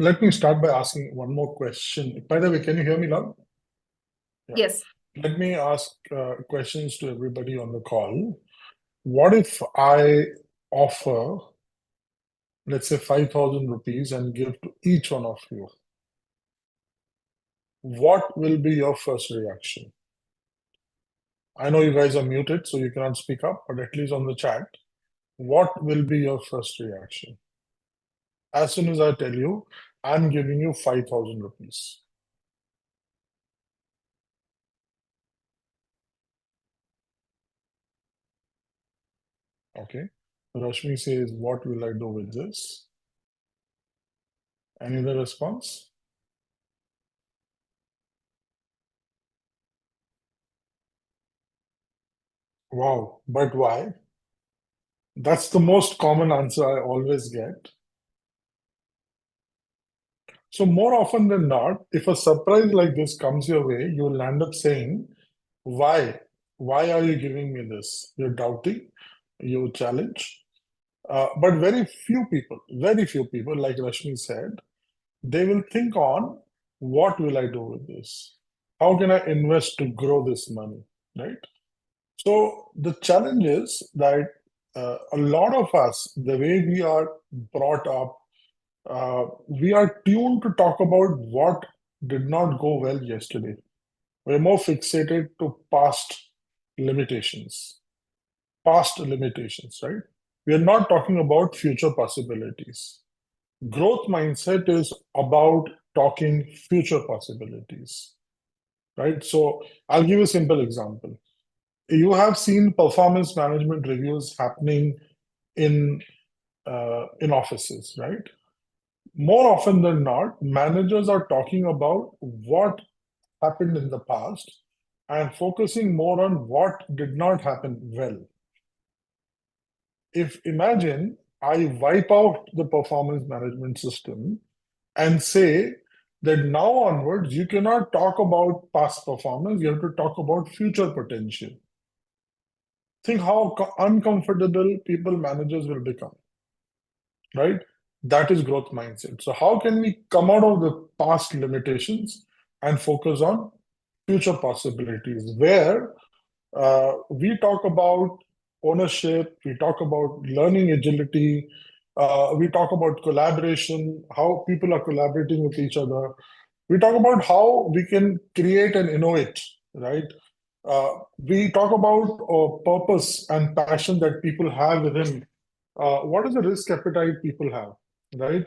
let me start by asking one more question. By the way, can you hear me now? Yeah. Yes. Let me ask questions to everybody on the call. What if I offer, let's say, 5,000 rupees and give to each one of you? What will be your first reaction? I know you guys are muted, so you cannot speak up, but at least on the chat, what will be your first reaction? As soon as I tell you, I'm giving you 5,000 rupees. Okay. Rashmi says, what will I do with this? Any other response? Wow, but why? That's the most common answer I always get. So more often than not, if a surprise like this comes your way, you will end up saying, why? Why are you giving me this? You're doubting, you challenge. But very few people, like Rashmi said, they will think on, what will I do with this? How can I invest to grow this money, right? So the challenge is that a lot of us, the way we are brought up, we are tuned to talk about what did not go well yesterday. We're more fixated to limitations, past limitations, right? We are not talking about future possibilities. Growth mindset is about talking future possibilities, right? So I'll give you a simple example. You have seen performance management reviews happening in offices, right? More often than not, managers are talking about what happened in the past and focusing more on what did not happen well. If imagine I wipe out the performance management system and say that now onwards, you cannot talk about past performance, you have to talk about future potential. Think how uncomfortable people managers will become, right? That is growth mindset. So how can we come out of the past limitations and focus on future possibilities where we talk about ownership, we talk about learning agility, we talk about collaboration, how people are collaborating with each other. We talk about how we can create and innovate, right? We talk about purpose and passion that people have within. What is the risk appetite people have, right?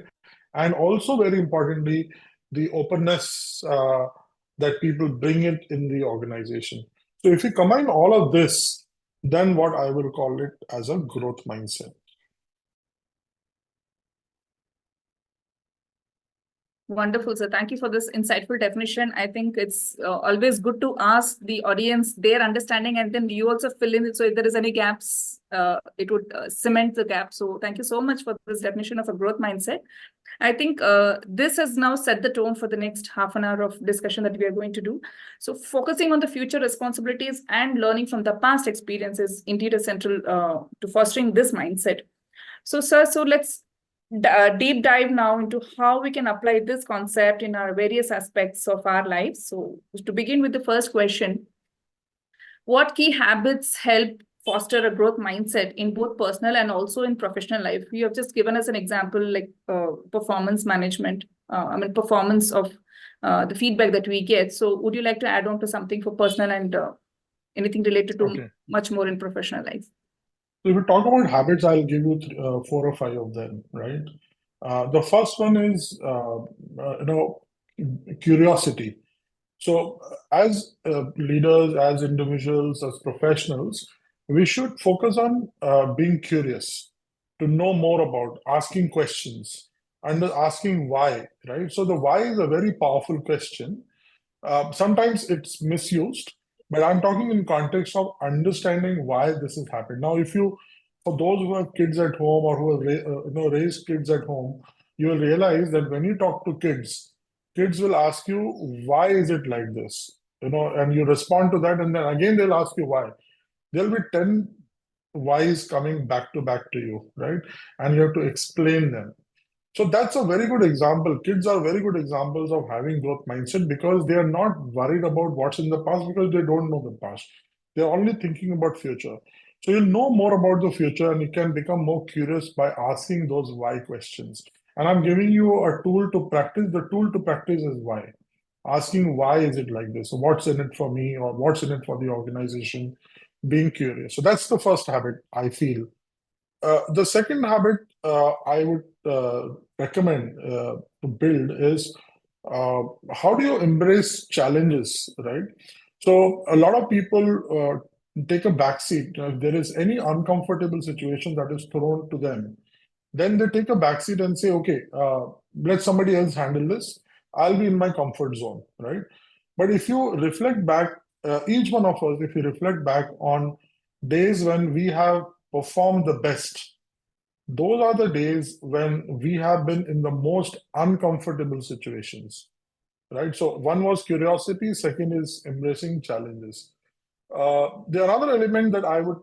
And also, very importantly, the openness that people bring it in the organization. So if you combine all of this, then what I will call it as a growth mindset. Wonderful, sir. Thank you for this insightful definition. I think it's always good to ask the audience their understanding, and then you also fill in it. So if there is any gaps, it would cement the gap. So thank you so much for this definition of a growth mindset. I think this has now set the tone for the next half an hour of discussion that we are going to do. So focusing on the future responsibilities and learning from the past experiences indeed essential to fostering this mindset. So, sir, let's deep dive now into how we can apply this concept in our various aspects of our lives. So to begin with the first question, what key habits help foster a growth mindset in both personal and also in professional life? You have just given us an example like performance management, performance of the feedback that we get. So would you like to add on to something for personal and anything related to much more in professional life? So if we talk about habits, I'll give you 4 or 5 of them, right? The first one is, curiosity. So as leaders, as individuals, as professionals, we should focus on being curious, to know more about, asking questions, and asking why, right? So the why is a very powerful question. Sometimes it's misused, but I'm talking in context of understanding why this has happened. Now, for those who have kids at home or who have raised kids at home, you will realize that when you talk to kids, kids will ask you, why is it like this? And you respond to that, and then again they'll ask you why. There'll be 10 whys coming back to you, right? And you have to explain them. So that's a very good example. Kids are very good examples of having growth mindset because they are not worried about what's in the past because they don't know the past. They're only thinking about future. So you'll know more about the future and you can become more curious by asking those why questions. And I'm giving you a tool to practice. The tool to practice is why. Asking why is it like this? What's in it for me or what's in it for the organization? Being curious. So that's the first habit I feel. The second habit I would recommend to build is uh, how do you embrace challenges, right? So a lot of people take a backseat. If there is any uncomfortable situation that is thrown to them, then they take a backseat and say, okay, let somebody else handle this. I'll be in my comfort zone, right? But if you reflect back, each one of us, if you reflect back on days when we have performed the best, those are the days when we have been in the most uncomfortable situations, right? So one was curiosity, second is embracing challenges. The another element that I would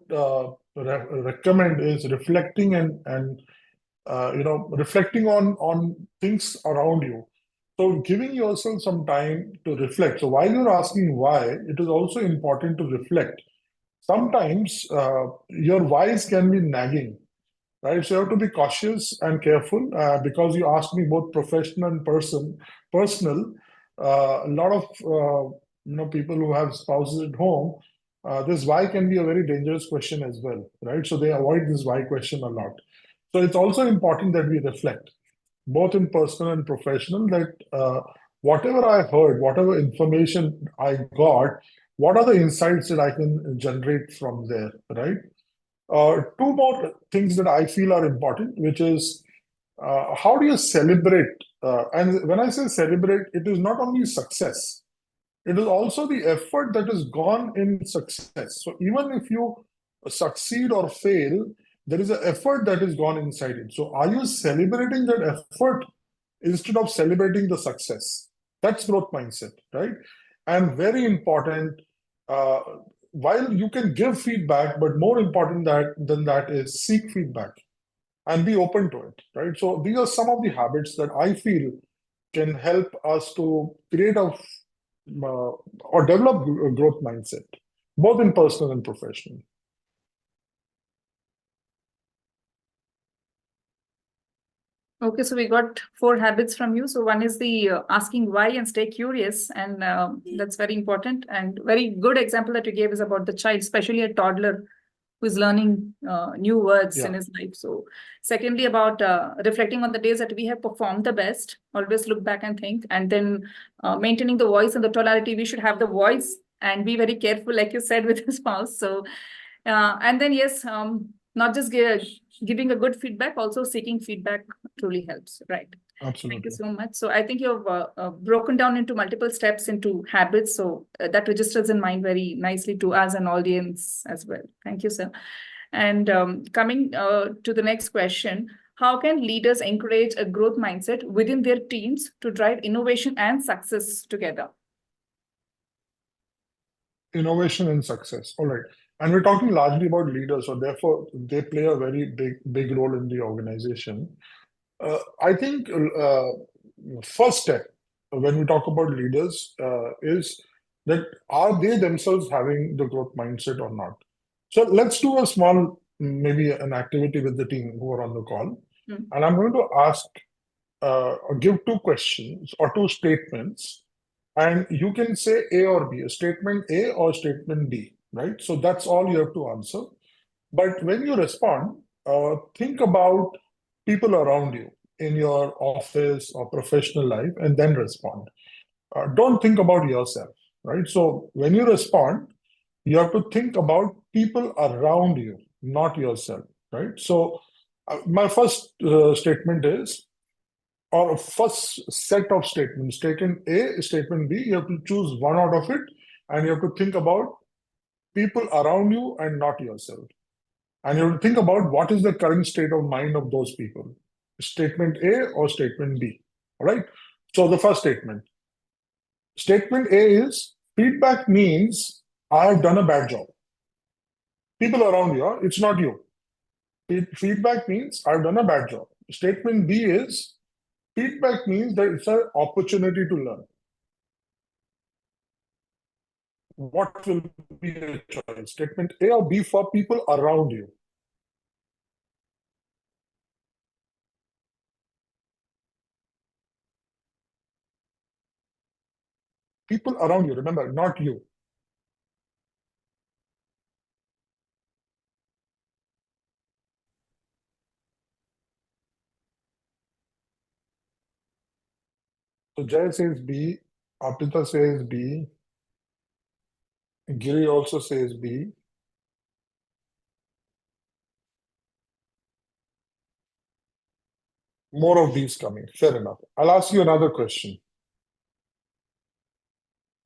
recommend is reflecting and reflecting on things around you. So giving yourself some time to reflect. So while you're asking why, it is also important to reflect. Sometimes your whys can be nagging, right? So you have to be cautious and careful because you asked me both professional and personal. A lot of people who have spouses at home, this why can be a very dangerous question as well, right? So they avoid this why question a lot. So it's also important that we reflect, both in personal and professional, that whatever I heard, whatever information I got, what are the insights that I can generate from there, right? Two more things that I feel are important, which is how do you celebrate? And when I say celebrate, it is not only success, it is also the effort that is gone in success. So even if you succeed or fail, there is an effort that is gone inside it. So are you celebrating that effort instead of celebrating the success? That's growth mindset, right? And very important, uh, while you can give feedback, but more important than that is seek feedback and be open to it, right? So these are some of the habits that I feel can help us to create or develop a growth mindset, both in personal and professional. Okay, so we got 4 habits from you. So one is the asking why and stay curious, and that's very important. And very good example that you gave is about the child, especially a toddler who is learning new words in Yeah, his life. So secondly, about reflecting on the days that we have performed the best, always look back and think, and then maintaining the voice and the tonality. We should have the voice and be very careful, like you said, with the spouse. So and then yes, not just giving a good feedback, also seeking feedback truly helps, right? Thank you absolutely. so much. So I think you've broken down into multiple steps into habits. So that registers in mind very nicely to us and audience as well. Thank you, sir. And coming to the next question, how can leaders encourage a growth mindset within their teams to drive innovation and success together? Innovation and success. All right. And we're talking largely about leaders, so therefore they play a very big role in the organization. I think first step when we talk about leaders is that are they themselves having the growth mindset or not? So let's do a small, maybe an activity with the team who are on the call. Mm. And I'm going to ask or give two questions or two statements. And you can say A or B, a statement A or statement B, right? So that's all you have to answer. But when you respond, think about people around you in your office or professional life and then respond. Don't think about yourself, right? So when you respond, you have to think about people around you, not yourself, right? So my first statement is, or first set of statements, statement A, statement B, you have to choose one out of it and you have to think about people around you and not yourself. And you have to think about what is the current state of mind of those people. Statement A or statement B. All right. So the first statement. Statement A is feedback means I have done a bad job. People around you, it's not you. Feedback means I've done a bad job. Statement B is Feedback means that it's an opportunity to learn. What will be your choice? Statement A or B for people around you? People around you, remember, not you. So Jay says B, Apita says B, Giri also says B. More of these coming. Fair enough. I'll ask you another question.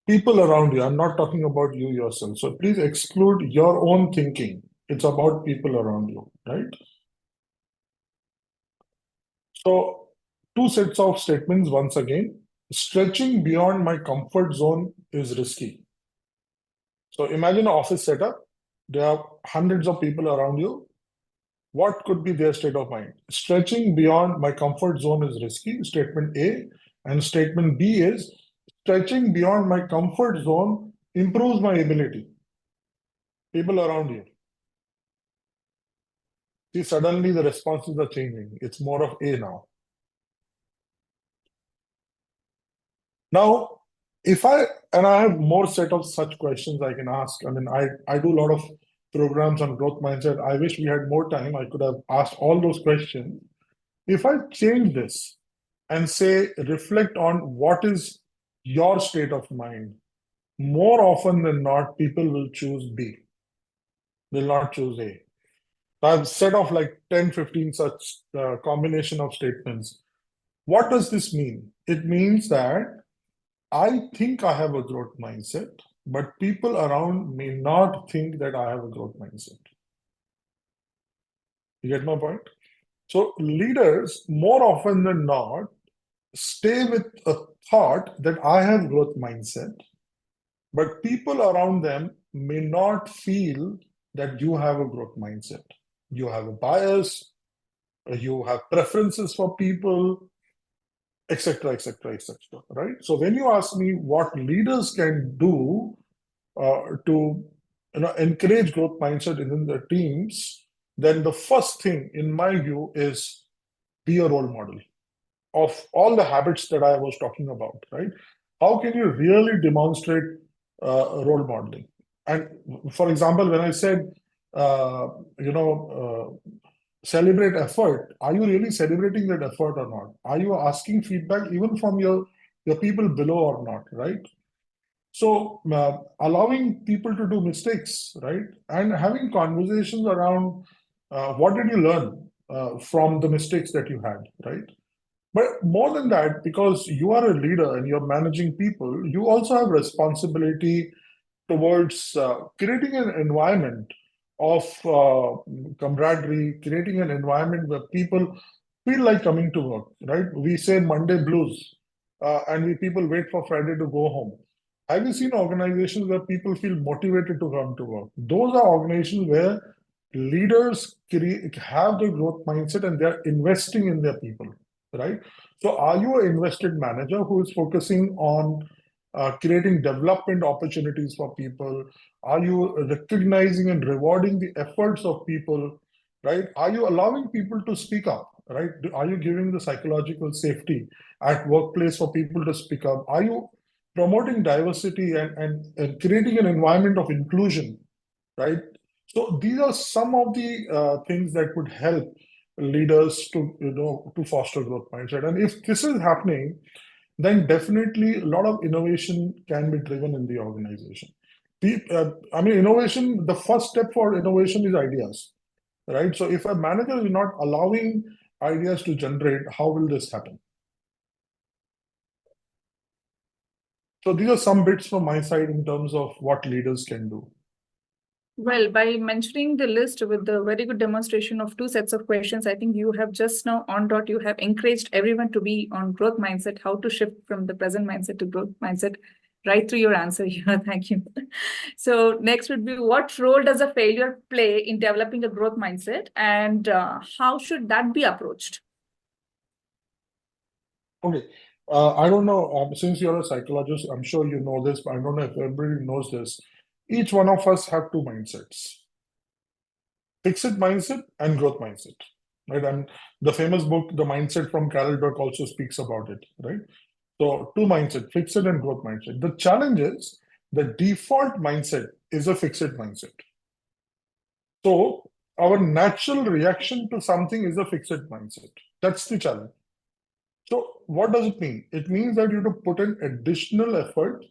People around you, I'm not talking about you yourself. So please exclude your own thinking. It's about people around you, right? So, two sets of statements once again. Stretching beyond my comfort zone is risky. So, imagine an office setup. There are hundreds of people around you. What could be their state of mind? Stretching beyond my comfort zone is risky, statement A. And statement B is stretching beyond my comfort zone improves my ability. People around you. See, suddenly the responses are changing. It's more of A now. Now, and I have more set of such questions I can ask. I mean, I do a lot of programs on growth mindset. I wish we had more time. I could have asked all those questions. If I change this and say, reflect on what is your state of mind, more often than not, people will choose B, will not choose A. So I've set off like 10, 15 such combination of statements. What does this mean? It means that I think I have a growth mindset, but people around may not think that I have a growth mindset. You get my point? So leaders, more often than not, stay with a thought that I have growth mindset, but people around them may not feel that you have a growth mindset. You have a bias, you have preferences for people, etc., etc., etc. Right? So when you ask me what leaders can do to encourage growth mindset within the teams, then the first thing, in my view, is be a role model of all the habits that I was talking about, right? How can you really demonstrate role modeling? And for example, when I said, uh, you know, celebrate effort, are you really celebrating that effort or not? Are you asking feedback even from your people below or not, right? So allowing people to do mistakes, right, and having conversations around what did you learn from the mistakes that you had, right? But more than that, because you are a leader and you're managing people, you also have responsibility towards creating an environment of camaraderie, creating an environment where people feel like coming to work, right? We say Monday blues, and people wait for Friday to go home. Have you seen organizations where people feel motivated to come to work? Those are organizations where leaders have the growth mindset and they're investing in their people, right? So, are you an invested manager who is focusing on creating development opportunities for people? Are you recognizing and rewarding the efforts of people, right? Are you allowing people to speak up, right? Are you giving the psychological safety at workplace for people to speak up? Are you promoting diversity and creating an environment of inclusion, right? So these are some of the things that would help leaders to foster growth mindset. And if this is happening, then definitely a lot of innovation can be driven in the organization. I mean, innovation, the first step for innovation is ideas, right? So if a manager is not allowing ideas to generate, how will this happen? So these are some bits from my side in terms of what leaders can do. Well, by mentioning the list with the very good demonstration of two sets of questions, I think you have just now on dot, you have encouraged everyone to be on growth mindset, how to shift from the present mindset to growth mindset, right through your answer here. Thank you. So next would be, what role does a failure play in developing a growth mindset, and how should that be approached? Okay. I don't know, since you're a psychologist, I'm sure you know this, but I don't know if everybody knows this. Each one of us have two mindsets, fixed mindset and growth mindset, right? And the famous book, The Mindset from Carol Dweck also speaks about it, right? So two mindset, fixed and growth mindset. The challenge is the default mindset is a fixed mindset. So our natural reaction to something is a fixed mindset. That's the challenge. So what does it mean? It means that you have to put in additional effort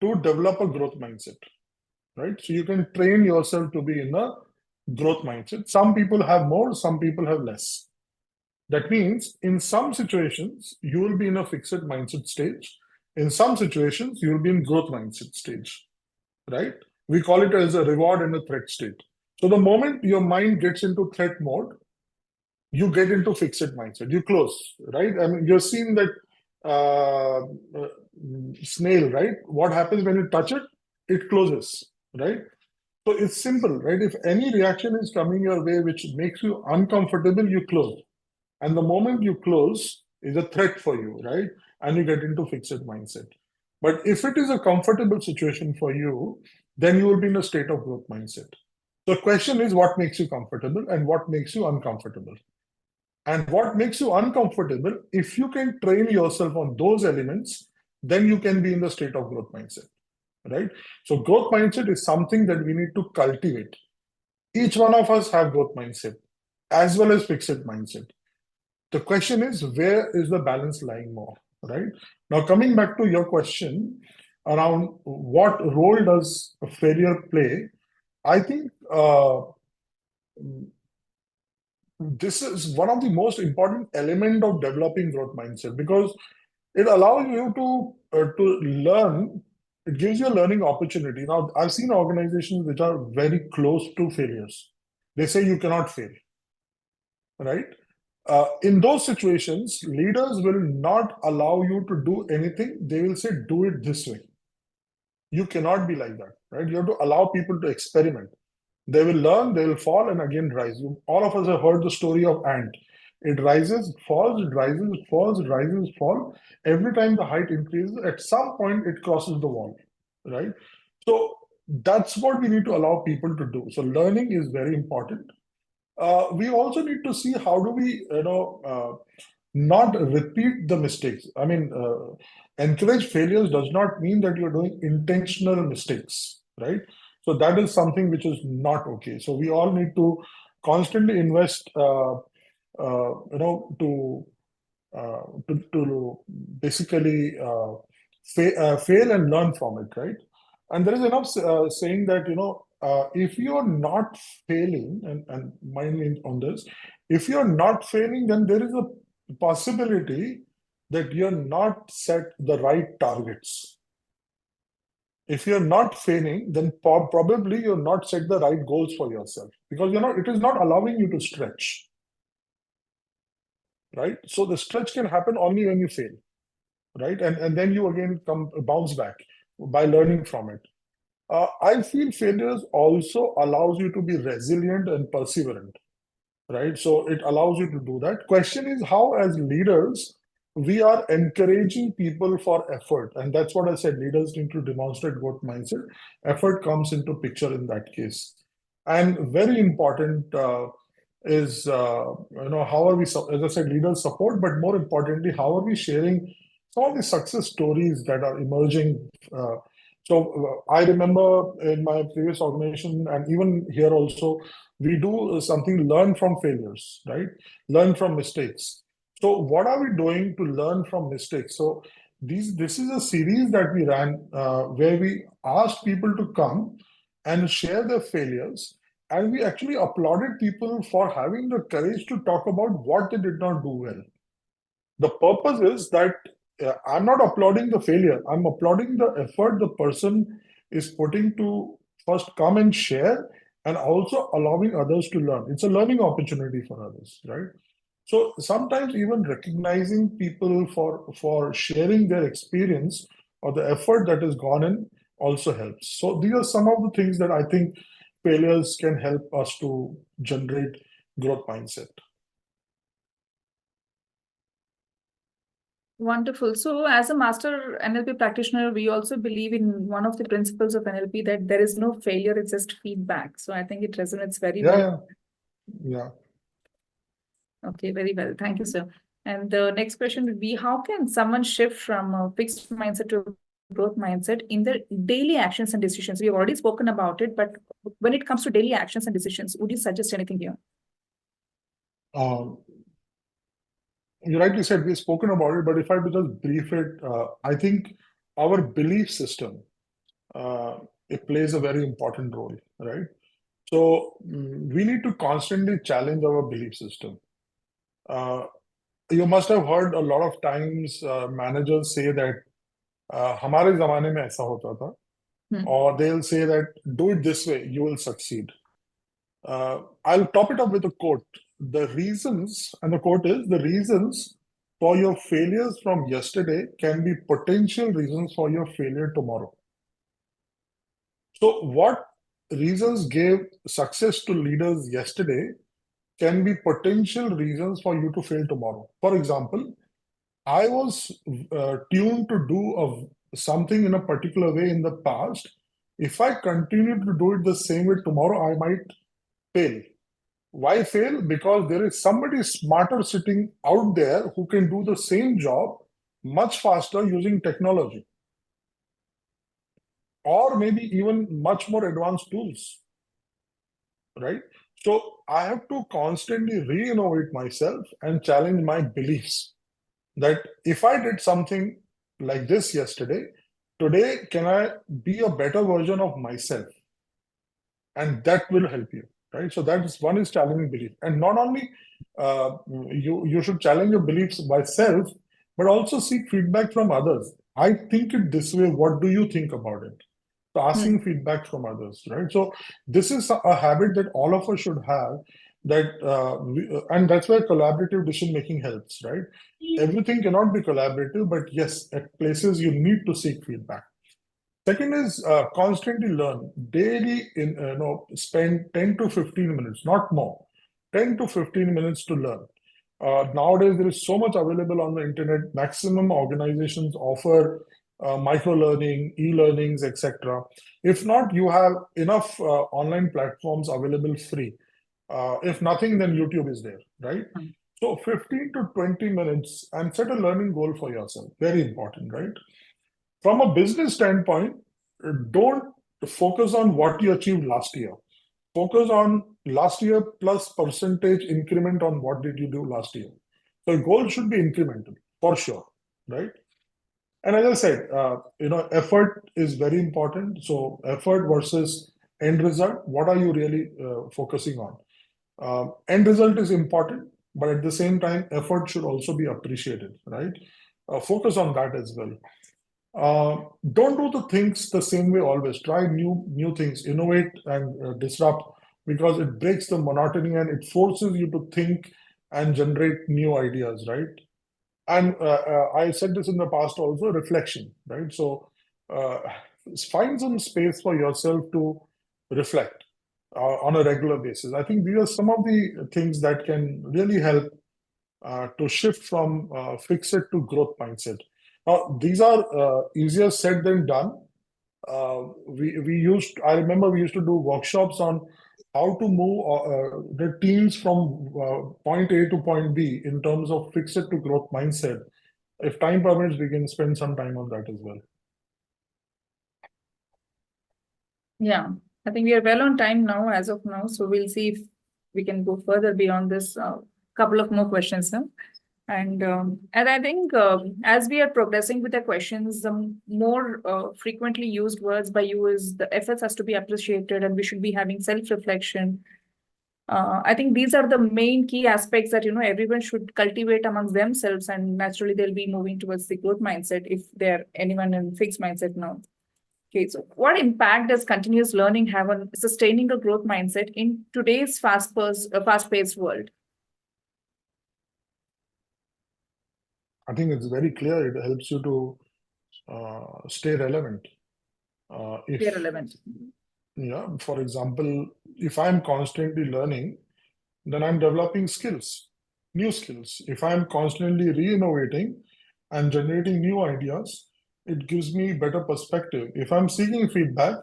to develop a growth mindset, right? So you can train yourself to be in a growth mindset. Some people have more, some people have less. That means in some situations, you will be in a fixed mindset stage. In some situations, you will be in growth mindset stage, right? We call it as a reward and a threat state. So the moment your mind gets into threat mode, you get into fixed mindset. You close, right? I mean, you've seen that uh, uh, snail, right? What happens when you touch it? It closes, right? So it's simple, right? If any reaction is coming your way which makes you uncomfortable, you close. And the moment you close is a threat for you, right? And you get into fixed mindset. But if it is a comfortable situation for you, then you will be in a state of growth mindset. The question is what makes you comfortable and what makes you uncomfortable. And what makes you uncomfortable, if you can train yourself on those elements, then you can be in the state of growth mindset, right? So growth mindset is something that we need to cultivate. Each one of us have growth mindset as well as fixed mindset. The question is, where is the balance lying more, right? Now, coming back to your question around what role does failure play, I think this is one of the most important element of developing growth mindset because it allows you to learn. It gives you a learning opportunity. Now, I've seen organizations which are very close to failures. They say you cannot fail, right? In those situations, leaders will not allow you to do anything. They will say, do it this way. You cannot be like that, right? You have to allow people to experiment. They will learn, they will fall, and again rise. All of us have heard the story of ant. It rises, it falls, it rises, it falls, it rises, it falls. Every time the height increases, at some point it crosses the wall, right? So that's what we need to allow people to do. So learning is very important. We also need to see how do we, not repeat the mistakes. I mean, encourage failures does not mean that you're doing intentional mistakes, right? So that is something which is not okay. So we all need to constantly invest, to basically fail and learn from it, right? And there is enough saying that, if you're not failing, and mind me on this, if you're not failing, then there is a possibility that you're not set the right targets. If you're not failing, then probably you're not set the right goals for yourself because it is not allowing you to stretch, right? So the stretch can happen only when you fail, right? And then you again bounce back by learning from it. I feel failures also allows you to be resilient and perseverant, right? So it allows you to do that. Question is how, as leaders, we are encouraging people for effort, and that's what I said. Leaders need to demonstrate growth mindset. Effort comes into picture in that case, and very important is how are we? As I said, leaders support, but more importantly, how are we sharing some of the success stories that are emerging? I remember in my previous organization, and even here also, we do something learn from failures, right? Learn from mistakes. So what are we doing to learn from mistakes? So this is a series that we ran where we asked people to come and share their failures, and we actually applauded people for having the courage to talk about what they did not do well. The purpose is that I'm not applauding the failure. I'm applauding the effort the person is putting to first come and share and also allowing others to learn. It's a learning opportunity for others, right? So sometimes even recognizing people for sharing their experience or the effort that has gone in also helps. So these are some of the things that I think failures can help us to generate growth mindset. Wonderful. So, as a master NLP practitioner, we also believe in one of the principles of NLP that there is no failure, it's just feedback. So, I think it resonates very well. Yeah, yeah. Okay, very well. Thank you, sir. And the next question would be, how can someone shift from a fixed mindset to a growth mindset in their daily actions and decisions? We have already spoken about it, but when it comes to daily actions and decisions, would you suggest anything here? You rightly said we've spoken about it, but if I could just brief it, I think our belief system, it plays a very important role, right? So we need to constantly challenge our belief system. You must have heard a lot of times managers say that हमारे ज़माने में ऐसा होता था, or they'll say that do it this way, you will succeed. I'll top it up with a quote. The reasons, and the quote is, the reasons for your failures from yesterday can be potential reasons for your failure tomorrow. So what reasons gave success to leaders yesterday can be potential reasons for you to fail tomorrow. For example, I was tuned to do something in a particular way in the past. If I continue to do it the same way tomorrow, I might fail. Why fail? Because there is somebody smarter sitting out there who can do the same job much faster using technology, or maybe even much more advanced tools, right? So I have to constantly re-innovate myself and challenge my beliefs that if I did something like this yesterday, today, can I be a better version of myself? And that will help you, right? So that is one is challenging belief, and not only you should challenge your beliefs by self, but also seek feedback from others. I think it this way. What do you think about it? So asking feedback from others, right? So this is a habit that all of us should have. And that's where collaborative decision making helps, right? Everything cannot be collaborative, but yes, at places you need to seek feedback. Second is constantly learn. Daily, spend 10 to 15 minutes, not more, 10 to 15 minutes to learn. Nowadays, there is so much available on the internet. Maximum organizations offer micro-learning, e-learnings, etc. If not, you have enough online platforms available free. If nothing, then YouTube is there, right? So 15 to 20 minutes and set a learning goal for yourself. Very important, right? From a business standpoint, don't focus on what you achieved last year. Focus on last year plus percentage increment on what did you do last year. So goal should be incremental for sure, right? And as I said, effort is very important. So effort versus end result. What are you really focusing on? End result is important, but at the same time, effort should also be appreciated, right? Focus on that as well. Don't do the things the same way always. Try new things, innovate and disrupt, because it breaks the monotony and it forces you to think and generate new ideas, right? And I said this in the past also, reflection, right? So find some space for yourself to reflect on a regular basis. I think these are some of the things that can really help to shift from fixed to growth mindset. Now, these are easier said than done. I remember we used to do workshops on how to move the teams from point A to point B in terms of fixed to growth mindset. If time permits, we can spend some time on that as well. Yeah, I think we are well on time now, as of now. So we'll see if we can go further beyond this. Couple of more questions now. And I think as we are progressing with the questions, the more frequently used words by you is the efforts has to be appreciated and we should be having self-reflection. I think these are the main key aspects that, everyone should cultivate amongst themselves, and naturally they'll be moving towards the growth mindset if they're anyone in fixed mindset now. Okay, so what impact does continuous learning have on sustaining a growth mindset in today's fast-paced world? I think it's very clear. It helps you to stay relevant. Stay relevant. Yeah, for example, if I'm constantly learning, then I'm developing skills, new skills. If I'm constantly re-innovating, and generating new ideas, it gives me better perspective. If I'm seeking feedback,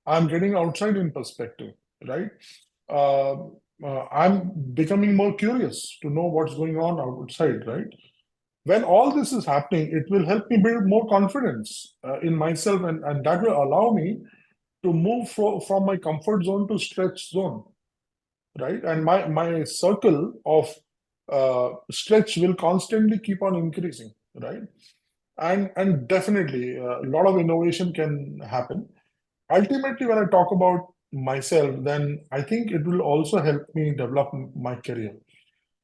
I'm getting outside in perspective, right? Uh, I'm becoming more curious to know what's going on outside, right? When all this is happening, it will help me build more confidence in myself, and that will allow me to move from my comfort zone to stretch zone, right? And my circle of stretch will constantly keep on increasing, right? And definitely a lot of innovation can happen. Ultimately, when I talk about myself, then I think it will also help me develop my career.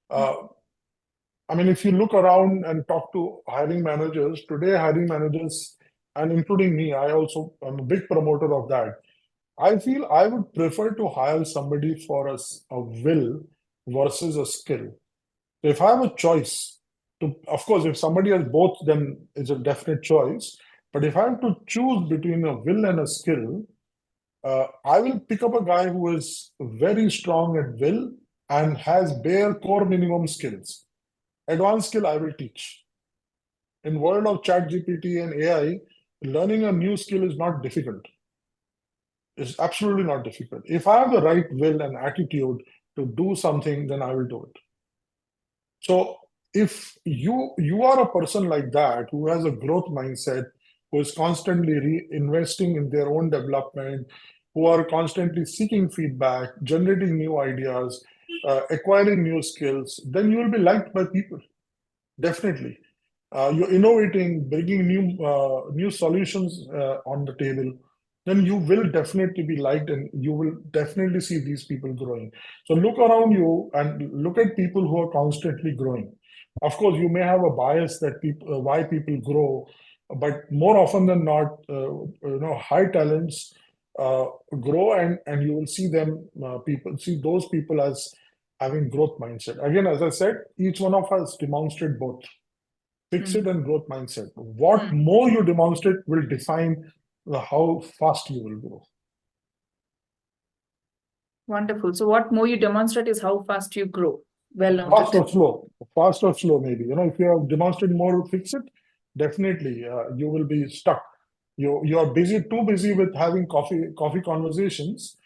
Uh, I mean, if you look around and talk to hiring managers, today hiring managers, and including me, I also am a big promoter of that. I feel I would prefer to hire somebody for a will versus a skill. So if I have a choice to, of course, if somebody has both, then it's a definite choice. But if I have to choose between a will and a skill, I will pick up a guy who is very strong at will and has bare core minimum skills. Advanced skill I will teach. In world of chat GPT and AI, learning a new skill is not difficult. It's absolutely not difficult. If I have the right will and attitude to do something, then I will do it. So if you are a person like that who has a growth mindset, who is constantly reinvesting in their own development, who are constantly seeking feedback, generating new ideas, acquiring new skills, then you will be liked by people. Definitely. You're innovating, bringing new solutions on the table, then you will definitely be liked and you will definitely see these people growing. So look around you and look at people who are constantly growing. Of course, you may have a bias that people why people grow, but more often than not, high talents grow, and you will see them people see those people as having growth mindset. Again, as I said, each one of us demonstrate both fix it and growth mindset. What more you demonstrate will define how fast you will grow. Wonderful. So what more you demonstrate is how fast you grow. Well Fast noted. or slow, fast or slow, maybe. If you have demonstrated more, fix it. Definitely, you will be stuck. You are busy, too busy with having coffee conversations.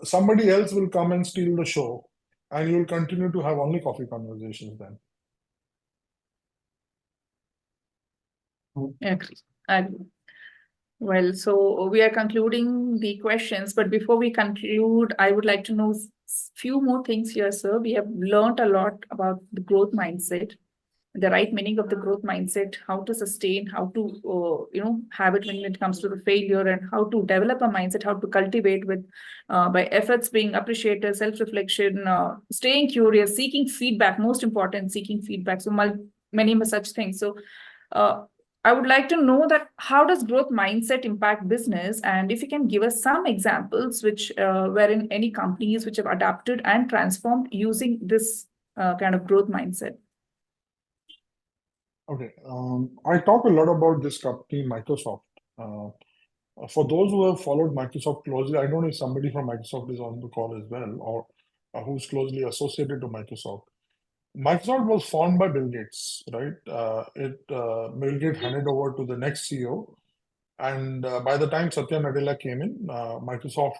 Somebody else will come and steal the show, and you will continue to have only coffee conversations then. Agree. Agree. Well, so we are concluding the questions, but before we conclude, I would like to know few more things here, sir. We have learned a lot about the growth mindset, the right meaning of the growth mindset, how to sustain, how to have it when it comes to the failure, and how to develop a mindset, how to cultivate with by efforts being appreciated, self-reflection, staying curious, seeking feedback, most important, seeking feedback. So many such things. So I would like to know that how does growth mindset impact business, and if you can give us some examples which wherein any companies which have adapted and transformed using this kind of growth mindset. Okay, I talk a lot about this company, Microsoft. For those who have followed Microsoft closely, I don't know if somebody from Microsoft is on the call as well, or who's closely associated to Microsoft. Microsoft was formed by Bill Gates, right? Bill Gates handed over to the next CEO, and by the time Satya Nadella came in, Microsoft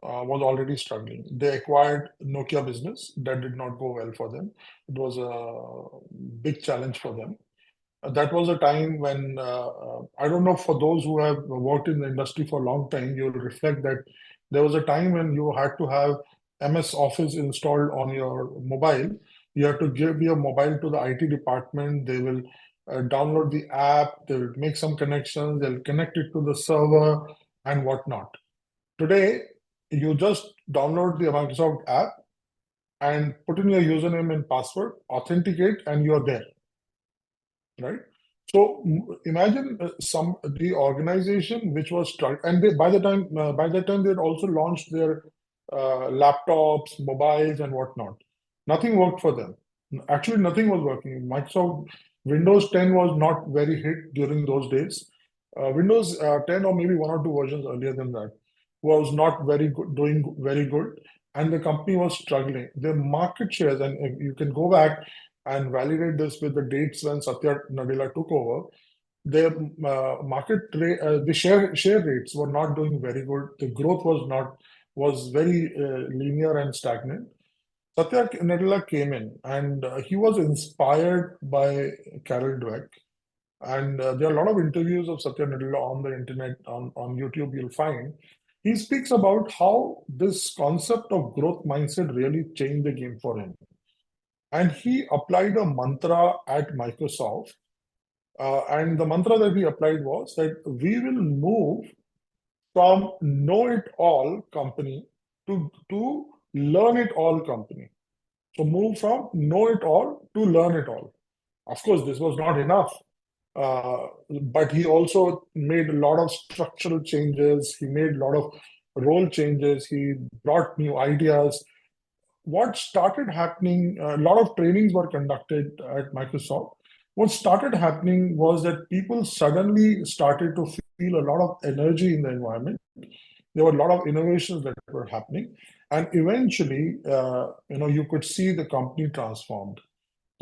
was already struggling. They acquired Nokia business. That did not go well for them. It was a big challenge for them. That was a time when, I don't know, for those who have worked in the industry for a long time, you'll reflect that there was a time when you had to have MS Office installed on your mobile. You have to give your mobile to the IT department. They will download the app, they will make some connections, they'll connect it to the server and whatnot. Today, you just download the Microsoft app and put in your username and password, authenticate, and you're there, right? So imagine the organization which was struck, and by that time they'd also launched their laptops, mobiles, and whatnot. Nothing worked for them. Actually, nothing was working. Microsoft Windows 10 was not very hit during those days. Windows 10 or maybe one or two versions earlier than that was not very good, doing very good, and the company was struggling. Their market shares, and if you can go back, and validate this with the dates when Satya Nadella took over, their the share rates were not doing very good. The growth was very linear and stagnant. Satya Nadella came in, and he was inspired by Carol Dweck. And there are a lot of interviews of Satya Nadella on the internet, on YouTube, you'll find. He speaks about how this concept of growth mindset really changed the game for him. And he applied a mantra at Microsoft. And the mantra that he applied was that we will move from know-it-all company to learn-it-all company. So move from know-it-all to learn-it-all. Of course, this was not enough. But he also made a lot of structural changes. He made a lot of role changes. He brought new ideas. What started happening, a lot of trainings were conducted at Microsoft. What started happening was that people suddenly started to feel a lot of energy in the environment. There were a lot of innovations that were happening. And eventually, you could see the company transformed.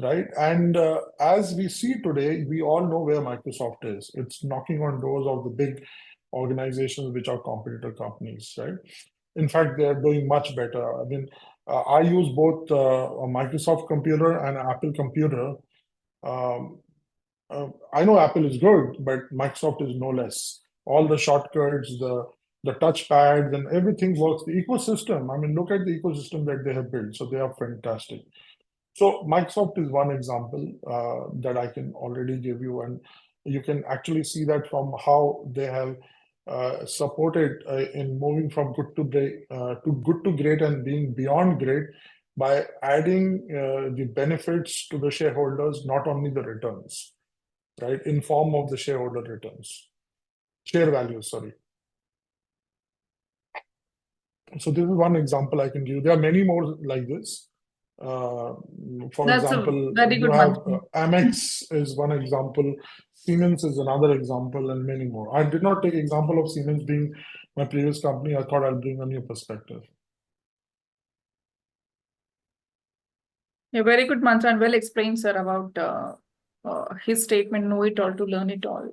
Right. And as we see today, we all know where Microsoft is. It's knocking on doors of the big organizations which are competitor companies, right? In fact, they're doing much better. I mean, I use both a Microsoft computer and an Apple computer. I know Apple is good, but Microsoft is no less. All the shortcuts, the touchpads, and everything works. The ecosystem, I mean, look at the ecosystem that they have built. So they are fantastic. So Microsoft is one example that I can already give you, and you can actually see that from how they have supported in moving from good to great and being beyond great by adding the benefits to the shareholders, not only the returns, right, in form of the shareholder returns, share value, sorry. So this is one example I can give. There are many more like this. For That's example, a very you good have one. Amex is one example, Siemens is another example, and many more. I did not take example of Siemens being my previous company. I thought I'll bring a new perspective. A very good mantra and well explained, sir, about his statement, know it all to learn it all.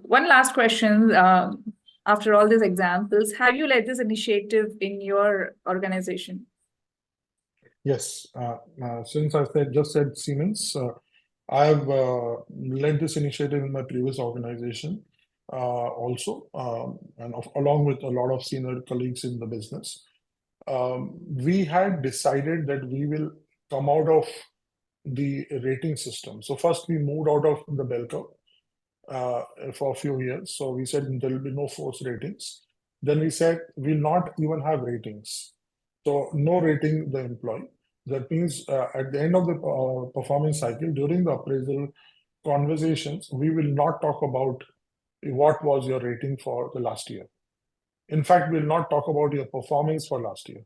One last question. After all these examples, have you led this initiative in your organization? Yes. Since I just said Siemens, I've led this initiative in my previous organization also, and along with a lot of senior colleagues in the business. We had decided that we will come out of the rating system. So first we moved out of the bell curve for a few years. So we said there will be no force ratings. Then we said we'll not even have ratings. So no rating the employee. That means at the end of the performance cycle, during the appraisal conversations, we will not talk about what was your rating for the last year. In fact, we'll not talk about your performance for last year.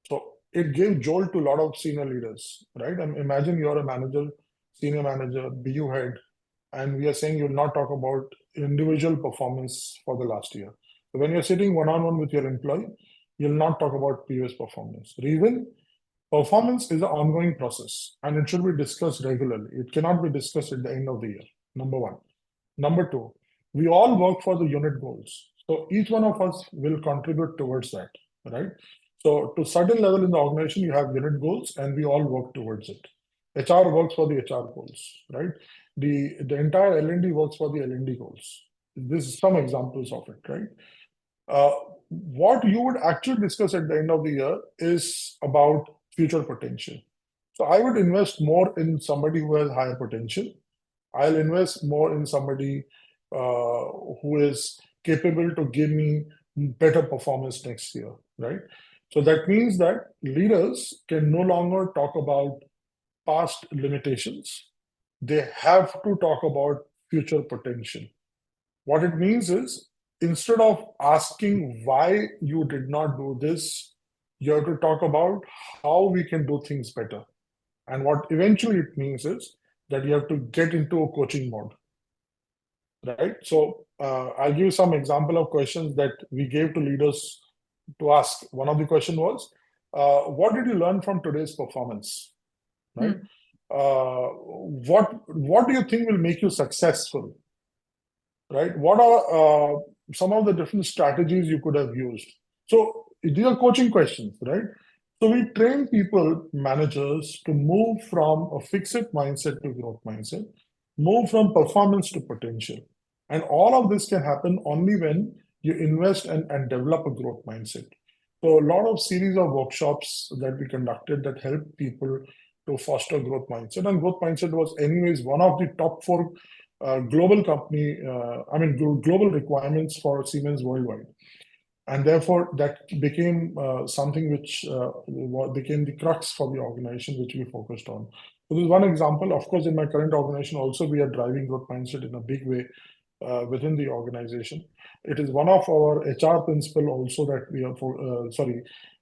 So it gave jolt to a lot of senior leaders, right? And imagine you're a manager, senior manager, BU head, and we are saying you'll not talk about individual performance for the last year. So when you're sitting one-on-one with your employee, you'll not talk about previous performance. Reason, performance is an ongoing process and it should be discussed regularly. It cannot be discussed at the end of the year, number one. Number two, we all work for the unit goals. So each one of us will contribute towards that, right? So to certain level in the organization, you have unit goals and we all work towards it. HR works for the HR goals, right? The entire L&D works for the L&D goals. This is some examples of it, right? What you would actually discuss at the end of the year is about future potential. So I would invest more in somebody who has higher potential. I'll invest more in somebody who is capable to give me better performance next year, right? So that means that leaders can no longer talk about past limitations. They have to talk about future potential. What it means is, instead of asking why you did not do this, you have to talk about how we can do things better. And what eventually it means is that you have to get into a coaching mode, right? So I'll give you some example of questions that we gave to leaders to ask. One of the question was, what did you learn from today's performance? right? What do you think will make you successful, right? What are some of the different strategies you could have used? So these are coaching questions, right? So we train people, managers, to move from a fixed mindset to growth mindset, move from performance to potential. And all of this can happen only when you invest and develop a growth mindset. So a lot of series of workshops that we conducted that helped people to foster growth mindset. And growth mindset was anyways one of the top four global global requirements for Siemens worldwide. And therefore, that became something which became the crux for the organization, which we focused on. So this is one example. Of course, in my current organization also, we are driving growth mindset in a big way within the organization. It is one of our HR principle also that we are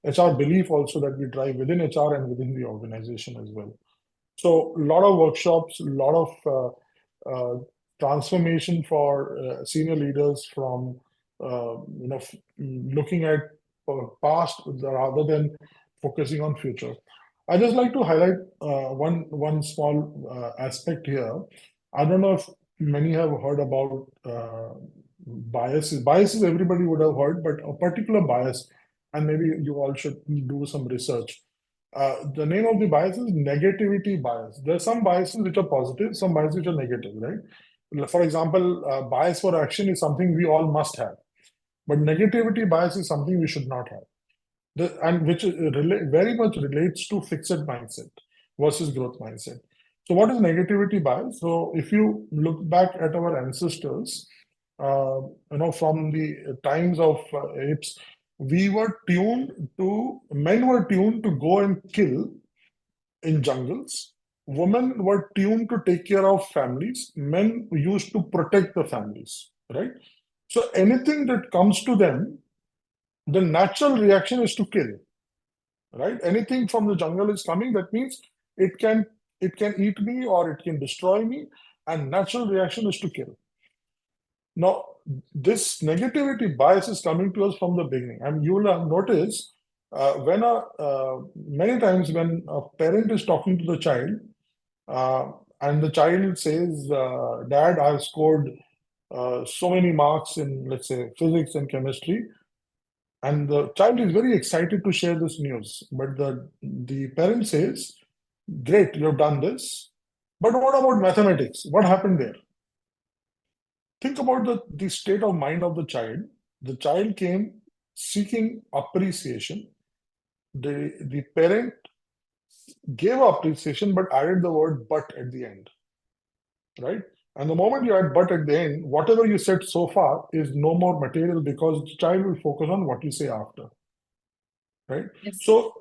HR belief also that we drive within HR and within the organization as well. So a lot of workshops, a lot of transformation for senior leaders from looking at past rather than focusing on future. I just like to highlight one small aspect here. I don't know if many have heard about biases. Biases everybody would have heard, but a particular bias, and maybe you all should do some research. The name of the bias is negativity bias. There are some biases which are positive, some biases which are negative, right? For example, bias for action is something we all must have, but negativity bias is something we should not have, and which very much relates to fixed mindset versus growth mindset. So what is negativity bias? So if you look back at our ancestors, from the times of apes, men were tuned to go and kill in jungles. Women were tuned to take care of families. Men used to protect the families, right? So anything that comes to them, the natural reaction is to kill, right? Anything from the jungle is coming, that means it can eat me or it can destroy me, and natural reaction is to kill. Now, this negativity bias is coming to us from the beginning, and you will have noticed many times when a parent is talking to the child, and the child says, "Dad, I've scored so many marks in, let's say, physics and chemistry," and the child is very excited to share this news, but the parent says, "Great, you've done this, but what about mathematics? What happened there?" Think about the state of mind of the child. The child came seeking appreciation. The parent gave appreciation but added the word "but" at the end, right? And the moment you add "but" at the end, whatever you said so far is no more material because the child will focus on what you say after, right? Yes. So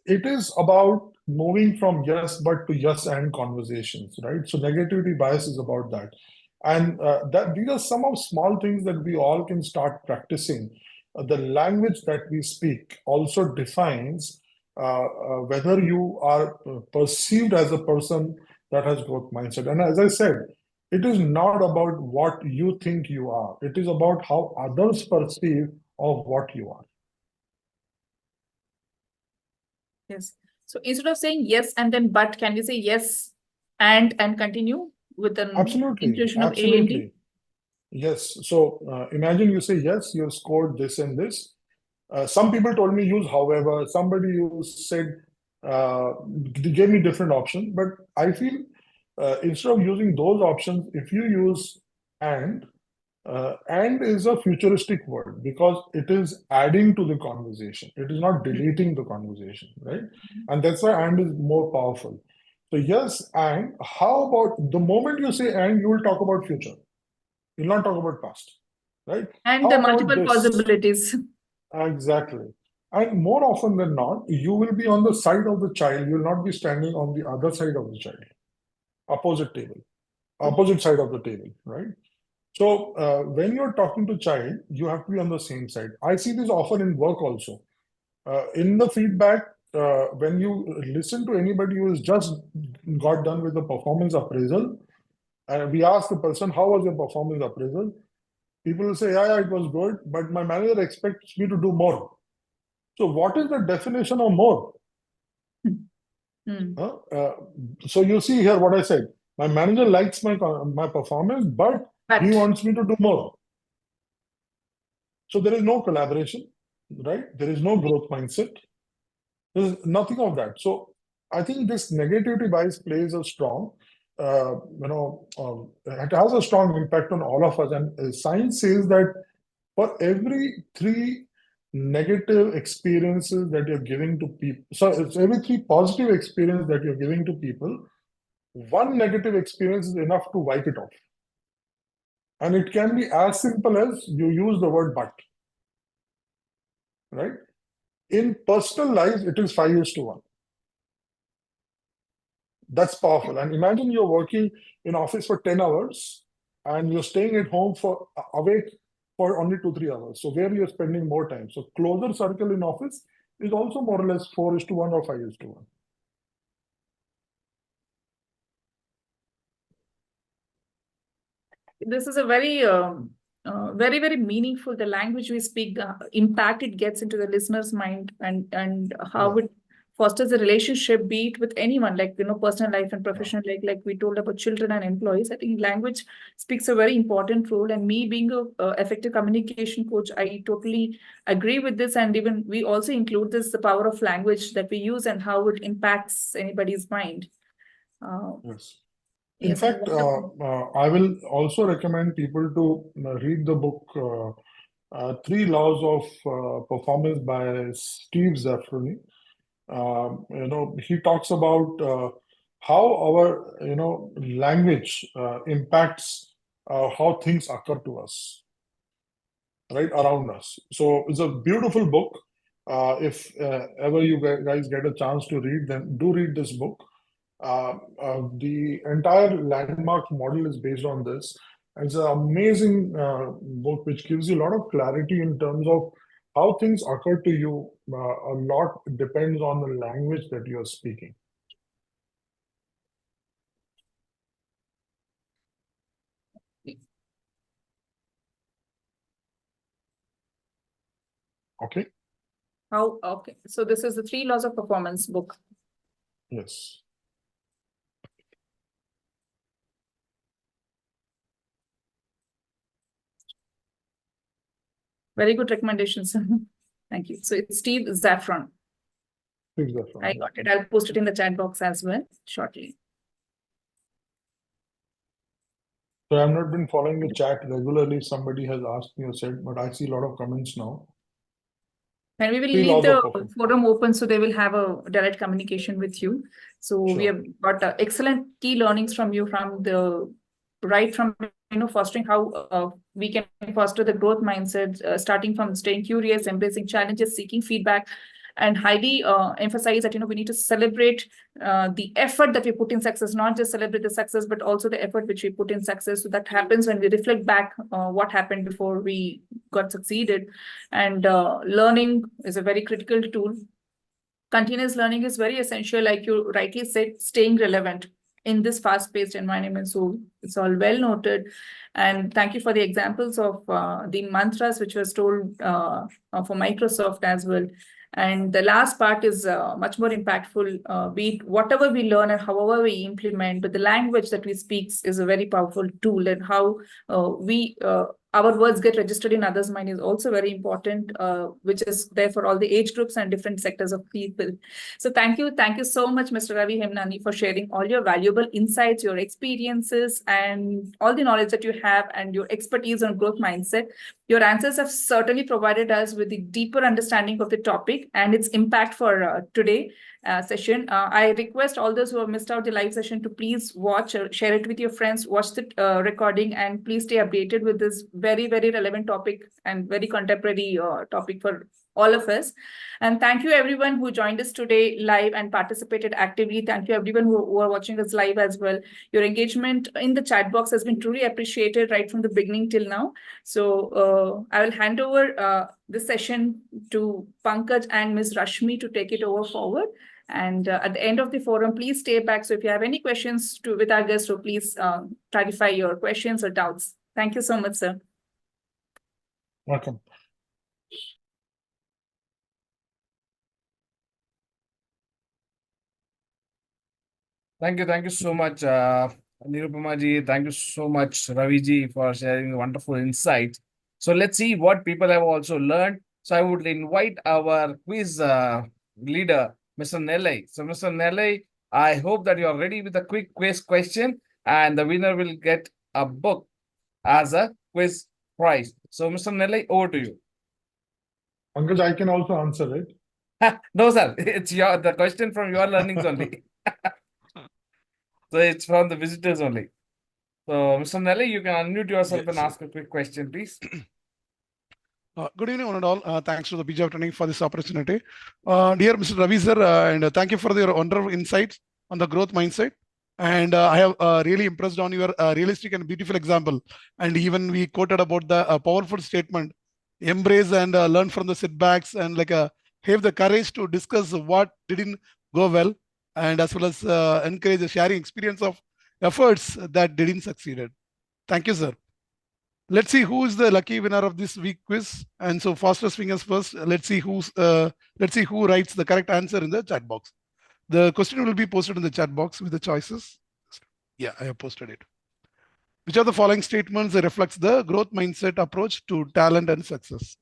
it is about moving from yes but to yes and conversations, right? So negativity bias is about that. And that these are some of small things that we all can start practicing. The language that we speak also defines whether you are perceived as a person that has growth mindset. And as I said, it is not about what you think you are. It is about how others perceive of what you are. Yes. So instead of saying yes and then but, can we say yes and continue with an inclusion of A and D? Yes. So imagine you say yes, you've scored this and this. Some people told me use however. Somebody said they gave me different options. But I feel instead of using those options, if you use and is a futuristic word because it is adding to the conversation. It is not deleting the conversation, right? And that's why and is more powerful. So yes, and how about the moment you say and, you will talk about future. You'll not talk about past, right? And How the about multiple this? possibilities. Exactly. And more often than not, you will be on the side of the child. You will not be standing on the other side of the child, opposite side of the table, right? So when you're talking to child, you have to be on the same side. I see this often in work also. In the feedback, when you listen to anybody who has just got done with the performance appraisal, and we ask the person, how was your performance appraisal? People will say, yeah, it was good, but my manager expects me to do more. So what is the definition of more? So you see here what I said. My manager likes my performance, but he wants me to do more. So there is no collaboration, right? There is no growth mindset. There is nothing of that. So I think this negativity bias plays a strong, it has a strong impact on all of us. And science says that for every 3 negative experiences that you're giving to people, so it's every 3 positive experience that you're giving to people, 1 negative experience is enough to wipe it off. And it can be as simple as you use the word but, right? In personal life, it is 5:1. That's powerful. And imagine you're working in office for 10 hours and you're staying at home for awake for only 2-3 hours. So where you're spending more time. So closer circle in office is also more or less 4:1 or 5:1. This is a very, very meaningful. The language we speak, the impact it gets into the listener's mind, and how it fosters a relationship, be it with anyone, like personal life and professional, like we told about children and employees. I think language speaks a very important role. And me being a effective communication coach, I totally agree with this. And even we also include this, the power of language that we use and how it impacts anybody's mind. Yes. In Yes, fact, I will also recommend people to read the book 3 Laws of Performance by Steve Zaffroni. He talks about how our language impacts how things occur to us, right, around us. So it's a beautiful book. If ever you guys get a chance to read, then do read this book. The entire landmark model is based on this. It's an amazing book which gives you a lot of clarity in terms of how things occur to you. A lot depends on the language that you're speaking. Okay. Okay. So this is the 3 Laws of Performance book. Yes. Very good recommendations. Thank you. So it's Steve Zaffron. Steve Zaffron. I got it. I'll post it in the chat box as well shortly. So I've not been following the chat regularly. Somebody has asked me or said, but I see a lot of comments now. And we will leave the forum open so they will have a direct communication with you. So we have got excellent key learnings from you from fostering how we can foster the growth mindset, starting from staying curious, embracing challenges, seeking feedback, and highly emphasize that we need to celebrate the effort that we put in success, not just celebrate the success, but also the effort which we put in success. So that happens when we reflect back what happened before we got succeeded. And learning is a very critical tool. Continuous learning is very essential, like you rightly said, staying relevant in this fast-paced environment. So it's all well noted. And thank you for the examples of the mantras which was told for Microsoft as well. And the last part is much more impactful, be it whatever we learn and however we implement, but the language that we speak is a very powerful tool, and how our words get registered in others' mind is also very important, which is there for all the age groups and different sectors of people. So thank you so much, Mr. Ravi Hemnani, for sharing all your valuable insights, your experiences, and all the knowledge that you have and your expertise on growth mindset. Your answers have certainly provided us with a deeper understanding of the topic and its impact for today session. I request all those who have missed out the live session to please watch or share it with your friends, watch the recording, and please stay updated with this very, very relevant topic and very contemporary topic for all of us. And thank you everyone who joined us today live and participated actively. Thank you everyone who are watching us live as well. Your engagement in the chat box has been truly appreciated right from the beginning till now. So I will hand over this session to Pankaj and Ms. Rashmi to take it over forward. And at the end of the forum, please stay back. So if you have any questions with our guests, so please clarify your questions or doubts. Thank you so much, sir. Welcome. Thank you so much, Nirupama ji. Thank you so much, Ravi ji, for sharing the wonderful insights. So let's see what people have also learned. So I would invite our quiz leader, Mr. Nellai. So, Mr. Nellai, I hope that you are ready with a quick quiz question, and the winner will get a book as a quiz prize. So, Mr. Nellai, over to you. Pankaj, I can also answer it. No, sir. It's the question from your learnings only. So it's from the visitors only. So, Mr. Nelly, you can unmute yourself and ask a quick question, please. Good evening, one and all. Thanks to the BJP training for this opportunity. Dear Mr. Ravi sir, and thank you for your wonderful insights on the growth mindset. And I have really impressed on your realistic and beautiful example. And even we quoted about the powerful statement, embrace and learn from the setbacks, and have the courage to discuss what didn't go well, and as well as encourage the sharing experience of efforts that didn't succeeded. Thank you, sir. Let's see who is the lucky winner of this week quiz. And so, fastest fingers first. Let's see who writes the correct answer in the chat box. The question will be posted in the chat box with the choices. Yeah, I have posted it. Which of the following statements reflects the growth mindset approach to talent and success?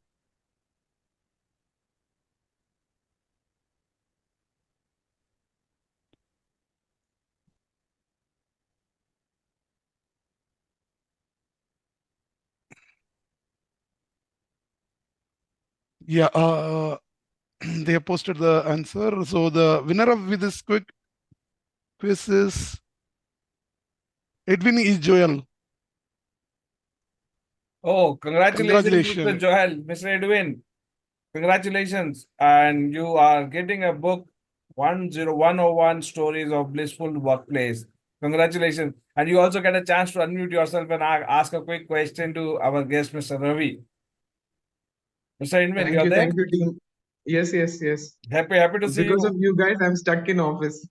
Yeah, they have posted the answer. So the winner of with this quick quiz is Edwin E. Joel. Oh, congratulations, Mr. Congratulations. Joel, Mr. Edwin. Congratulations. And you are getting a book, 10101 Stories of Blissful Workplace. Congratulations. And you also get a chance to unmute yourself and ask a quick question to our guest, Mr. Ravi. Mr. Edwin, you're there? Thank you, team. Yes. Happy to see Because you. of you guys, I'm stuck in office.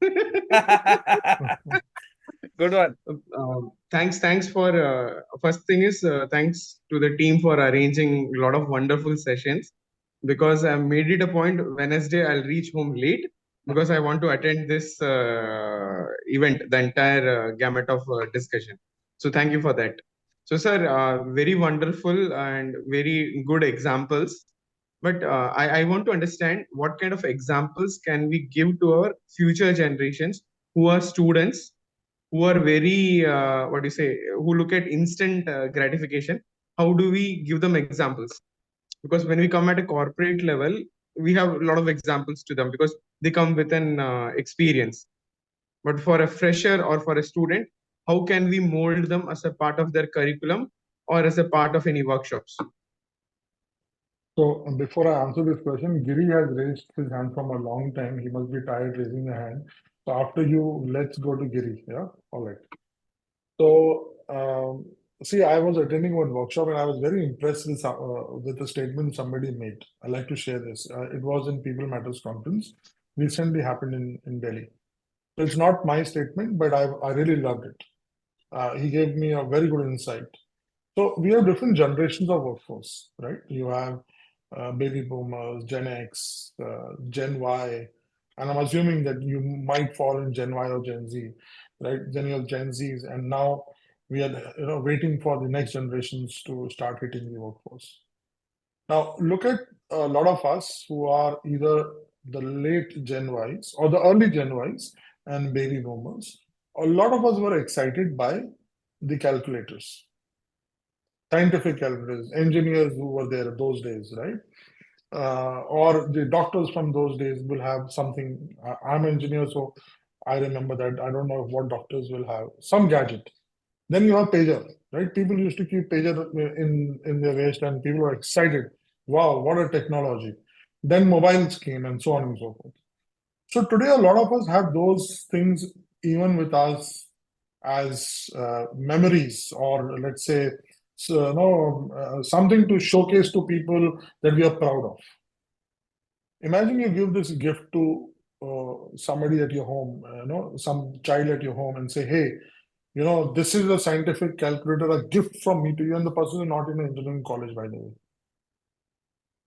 Good one. Thanks for first thing is thanks to the team for arranging a lot of wonderful sessions. Because I made it a point Wednesday I'll reach home late because I want to attend this event, the entire gamut of discussion. So thank you for that. So sir, very wonderful and very good examples. But I want to understand what kind of examples can we give to our future generations who are students, who are very, who look at instant gratification. How do we give them examples? Because when we come at a corporate level, we have a lot of examples to them because they come with an experience. But for a fresher or for a student, how can we mold them as a part of their curriculum or as a part of any workshops? So before I answer this question, Giri has raised his hand from a long time. He must be tired raising a hand. So after you, let's go to Giri. Yeah, all right. So see, I was attending one workshop and I was very impressed with the statement somebody made. I like to share this. It was in People Matters conference, recently happened in Delhi. So it's not my statement, but I really loved it. He gave me a very good insight. So we have different generations of workforce, right? You have baby boomers, Gen X, Gen Y, and I'm assuming that you might fall in Gen Y or Gen Z, right? Then you have Gen Zs, and now we are waiting for the next generations to start hitting the workforce. Now look at a lot of us who are either the late Gen Ys or the early Gen Ys and baby boomers. A lot of us were excited by the calculators, scientific calculators, engineers who were there those days, right? Or the doctors from those days will have something. I'm an engineer, so I remember that. I don't know what doctors will have some gadget. Then you have pager, right? People used to keep pager in their waist, and people were excited. Wow, what a technology! Then mobiles came, and so on and so forth. So today, a lot of us have those things even with us as memories, or let's say, something to showcase to people that we are proud of. Imagine you give this gift to somebody at your home, some child at your home, and say, "Hey, this is a scientific calculator, a gift from me to you," and the person is not in an engineering college, by the way.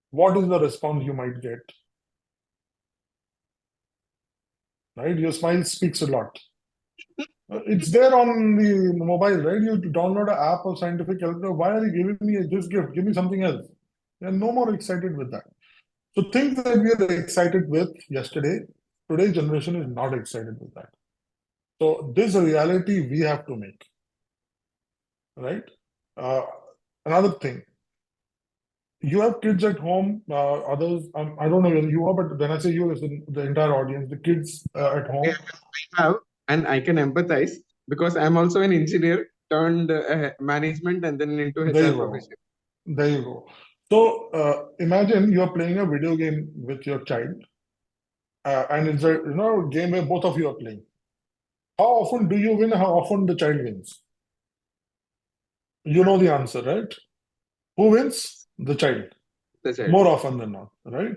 What is the response you might get? Right? Your smile speaks a lot. It's there on the mobile, right? You download an app of scientific calculator. Why are you giving me this gift? Give me something else. They're no more excited with that. So things that we are excited with yesterday, today's generation is not excited with that. So this reality we have to make, right? Another thing, you have kids at home, others, I don't know whether you are, but when I say you, it's the entire audience, the kids at home. Yeah, I have, and I can empathize because I'm also an engineer turned management and then into There you HR go. profession. There you go. So imagine you're playing a video game with your child, and it's a game where both of you are playing. How often do you win? How often the child wins? You know the answer, right? Who wins? The child. The child. More often than not, right?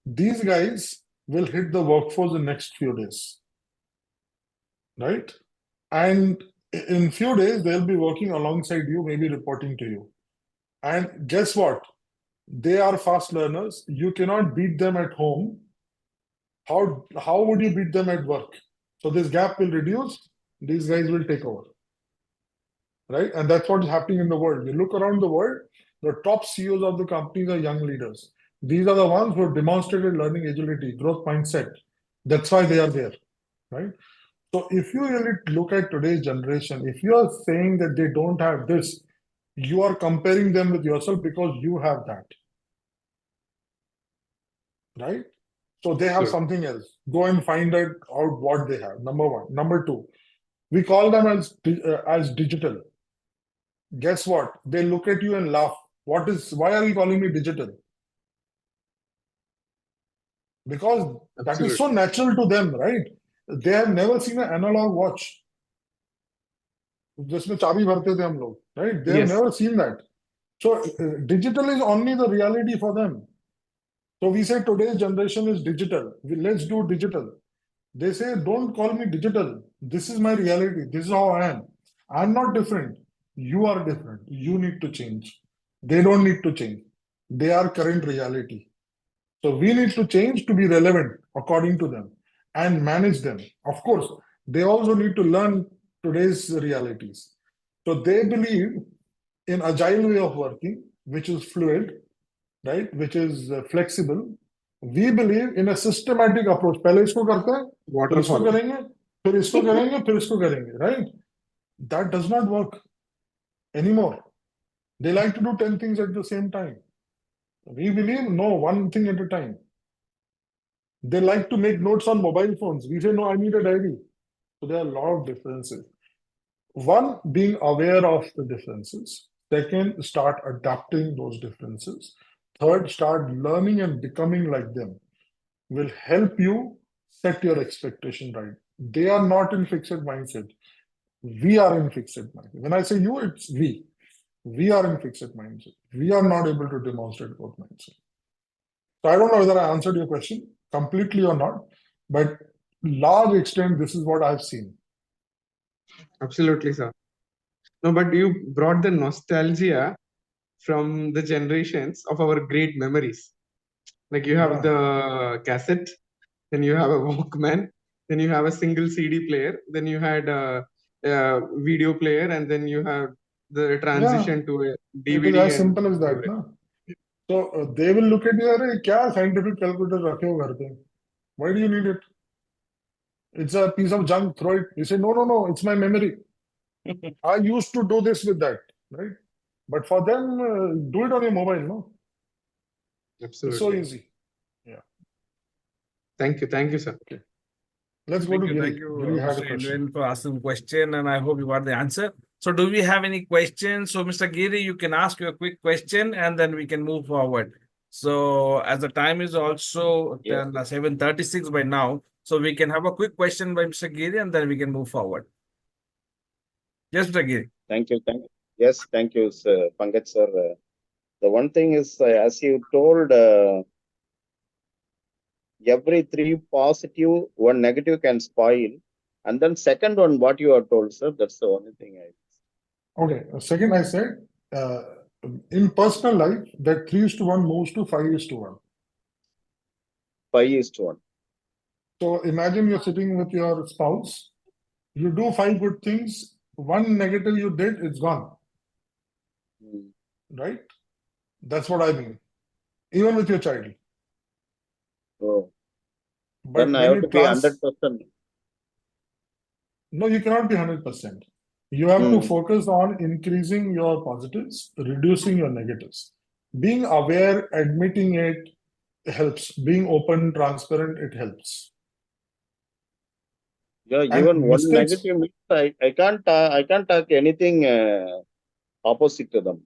These guys will hit the workforce in the next few days, right? And in few days, they'll be working alongside you, maybe reporting to you. And guess what? They are fast learners. You cannot beat them at home. How would you beat them at work? So this gap will reduce. These guys will take over, right? And that's what is happening in the world. You look around the world, the top CEOs of the companies are young leaders. These are the ones who have demonstrated learning agility, growth mindset. That's why they are there, right? So if you really look at today's generation, if you are saying that they don't have this, you are comparing them with yourself because you have that, right? So they have Sure. something else. Go and find out what they have. Number one. Number two, we call them as digital. Guess what? They look at you and laugh. Why are you calling me digital? Because that is so natural to them, right? They have never seen an analog watch. जिसमें चाबी भरते थे हम लोग, right? They have Yes. never seen that. So digital is only the reality for them. So we say today's generation is digital. Let's do digital. They say, don't call me digital. This is my reality. This is how I am. I'm not different. You are different. You need to change. They don't need to change. They are current reality. So we need to change to be relevant according to them and manage them. Of course, they also need to learn today's realities. So they believe in agile way of working, which is fluid, right? Which is flexible. We believe in a systematic approach. पहले इसको करते हैं, फिर इसको Waterfall. करेंगे, फिर इसको करेंगे, फिर इसको करेंगे, right? That does not work anymore. They like to do 10 things at the same time. We believe, no, one thing at a time. They like to make notes on mobile phones. We say, no, I need a diary. So there are a lot of differences. One, being aware of the differences. Second, start adapting those differences. Third, start learning and becoming like them. Will help you set your expectation right. They are not in fixed mindset. We are in fixed mindset. When I say you, it's we. We are in fixed mindset. We are not able to demonstrate growth mindset. So I don't know whether I answered your question completely or not, but large extent, this is what I've seen. Absolutely, sir. No, but you brought the nostalgia from the generations of our great memories. Like you have the cassette, then you have a Walkman, then you have a single CD player, then you had a video player, and then you have the transition to a DVD. It is as simple as that, no? So they will look at you, अरे क्या scientific calculator रखे हो घर पे? Why do you need it? It's a piece of junk. Throw it. You say, no, it's my memory. I used to do this with that, right? But for them, do it on your mobile, no? Absolutely. It's so easy. Yeah. Thank you, sir. Okay. Let's go to Giri. Thank you, Giri had a Mr. question. Indran, for asking a question, and I hope you got the answer. So, do we have any questions? So, Mr. Giri, you can ask your quick question, and then we can move forward. So, as the time is also 7:36 by now, so we can have a quick question by Mr. Giri, and then we can move forward. Yes, Mr. Giri. Thank you. Yes, thank you, sir. Pankaj, sir. The one thing is, as you told, every 3 positive, 1 negative can spoil. And then second one, what you are told, sir, that's the only thing I... Okay. Second, I said, in personal life, that 3:1 moves to 5:1. 5:1. So imagine you're sitting with your spouse. You do 5 good things, one negative you did, it's gone, Mm. right? That's what I mean. Even with your child. Oh, But then I when have you to be 100%. no, you cannot be 100%. You have to Mm. focus on increasing your positives, reducing your negatives. Being aware, admitting it helps. Being open, transparent, it helps. Yeah, And even one mistakes, negative means I can't talk anything opposite to them.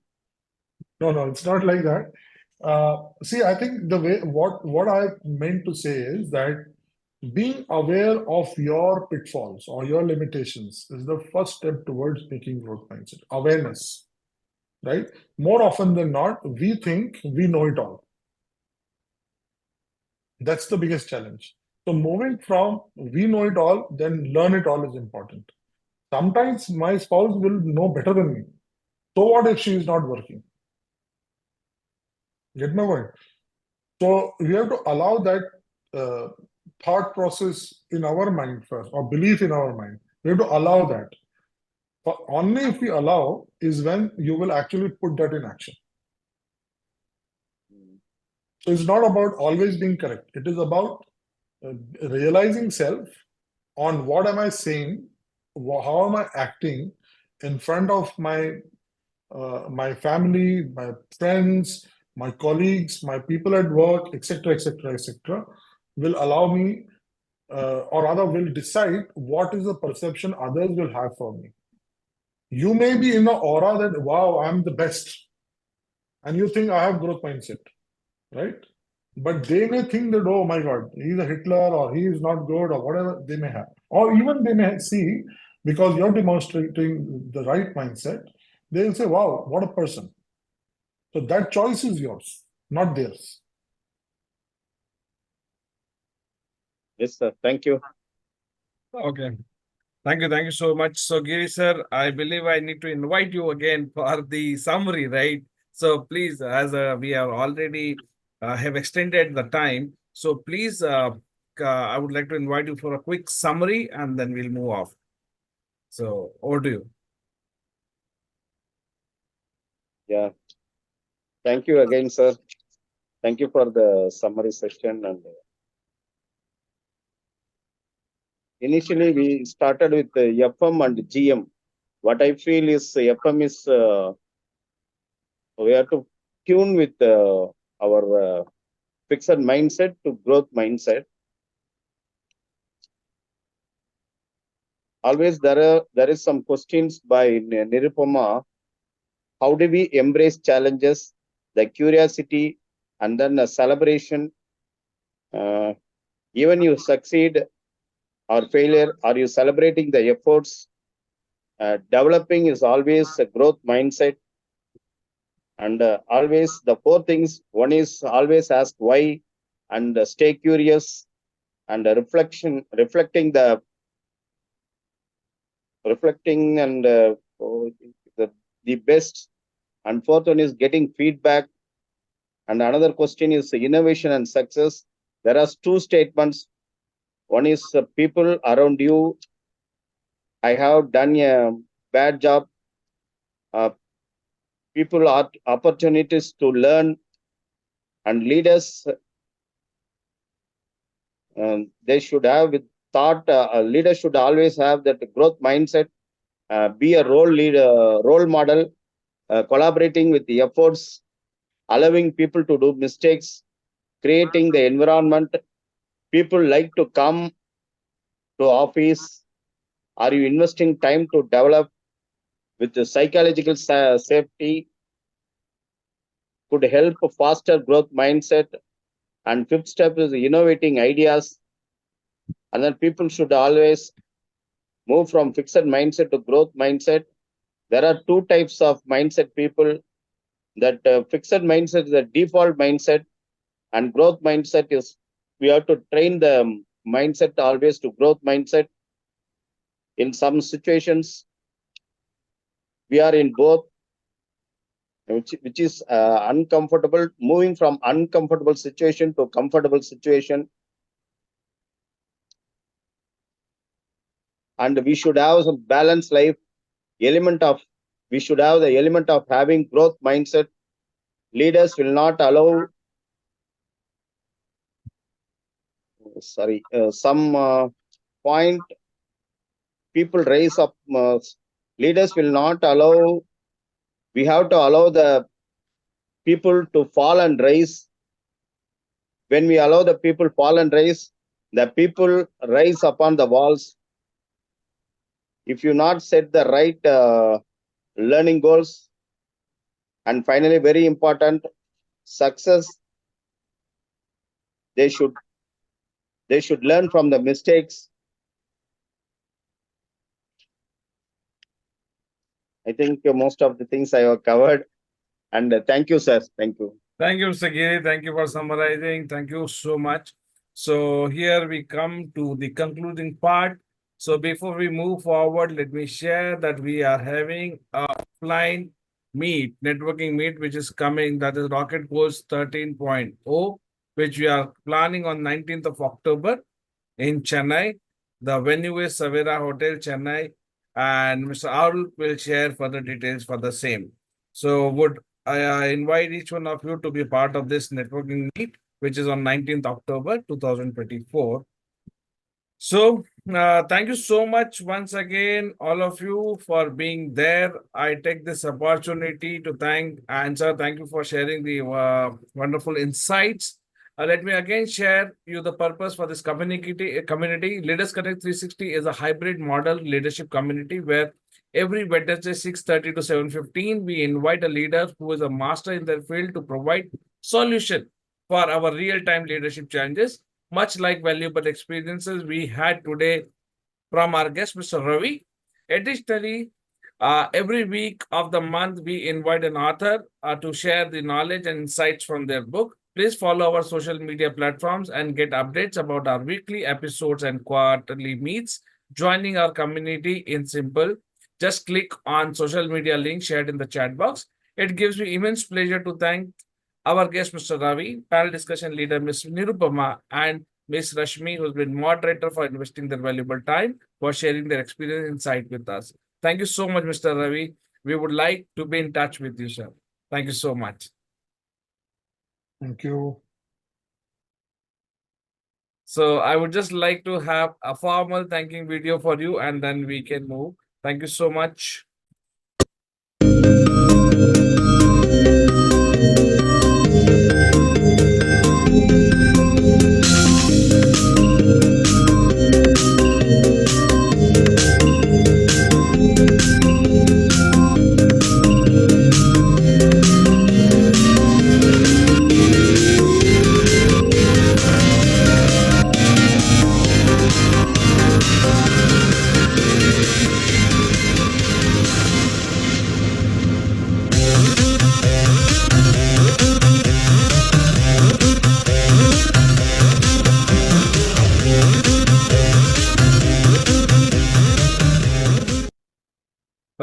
no, it's not like that. See, I think the way what I meant to say is that being aware of your pitfalls or your limitations is the first step towards making growth mindset. Awareness, right? More often than not, we think we know it all. That's the biggest challenge. So moving from we know it all, then learn it all is important. Sometimes my spouse will know better than me. So what if she is not working? Get my point? So we have to allow that uh, thought process in our mind first, or belief in our mind. We have to allow that. But only if we allow is when you will actually put that in action. Mm. So it's not about always being correct. It is about realizing self on what am I saying, how am I acting in front of my family, my friends, my colleagues, my people at work, etc., etc., etc., will allow me, or rather, will decide what is the perception others will have for me. You may be in the aura that wow, I'm the best, and you think I have growth mindset, right? But they may think that, oh my God, he's a Hitler or he is not good or whatever they may have. Or even they may see, because you're demonstrating the right mindset, they'll say, wow, what a person. So that choice is yours, not theirs. Yes, sir. Thank you. Okay. Thank you so much. So, Giri sir, I believe I need to invite you again for the summary, right? So, please, as we are already have extended the time, so please, I would like to invite you for a quick summary, and then we'll move off. So, over to you. Yeah. Thank you again, sir. Thank you for the summary session. And initially, we started with FM and GM. What I feel is FM is we have to tune with our fixed mindset to growth mindset. Always there is some questions by Nirupama. How do we embrace challenges, the curiosity, and then the celebration? Even you succeed or failure, are you celebrating the efforts? Developing is always a growth mindset. And always the 4 things. One is always ask why, and stay curious, and reflecting and the best. And 4th one is getting feedback. And another question is innovation and success. There are 2 statements. One is people around you. I have done a bad job. People are opportunities to learn, and leaders they should have with thought. A leader should always have that growth mindset. Be a role model, collaborating with the efforts, allowing people to do mistakes, creating the environment. People like to come to office. Are you investing time to develop with the psychological safety? Could help faster growth mindset. And 5th step is innovating ideas. And then people should always move from fixed mindset to growth mindset. There are 2 types of mindset people. That fixed mindset is the default mindset, and growth mindset is we have to train the mindset always to growth mindset. In some situations, we are in both, which is uncomfortable, moving from uncomfortable situation to comfortable situation. and we should have some balanced life we should have the element of having growth mindset. Leaders will not allow some point people raise up. Leaders will not allow. We have to allow the people to fall and rise. When we allow the people fall and rise, the people rise upon the walls. If you not set the right learning goals, and finally, very important, success. They should learn from the mistakes. I think most of the things I have covered. And thank you, sir. Thank you. Thank you, Mr. Giri. Thank you for summarizing. Thank you so much. So here we come to the concluding part. So before we move forward, let me share that we are having a offline meet, networking meet, which is coming. That is Rocket Goals 13.0, which we are planning on 19th of October in Chennai. The venue is Savera Hotel, Chennai, and Mr. Arul will share further details for the same. So would I invite each one of you to be part of this networking meet, which is on 19th October 2024. So thank you so much once again, all of you, for being there. I take this opportunity to thank Answer. Thank you for sharing the wonderful insights. Let me again share you the purpose for this community. Leaders Connect 360 is a hybrid model leadership community where every Wednesday 6:30 to 7:15 we invite a leader who is a master in their field to provide solution for our real-time leadership challenges, much like valuable experiences we had today from our guest, Mr. Ravi. Additionally, every week of the month, we invite an author to share the knowledge and insights from their book. Please follow our social media platforms and get updates about our weekly episodes and quarterly meets. Joining our community in simple, just click on social media link shared in the chat box. It gives me immense pleasure to thank our guest, Mr. Ravi, panel discussion leader, Ms. Nirupama, and Ms. Rashmi, who's been moderator, for investing their valuable time for sharing their experience and insight with us. Thank you so much, Mr. Ravi. We would like to be in touch with you, sir. Thank you so much. Thank you. So I would just like to have a formal thanking video for you, and then we can move. Thank you so much.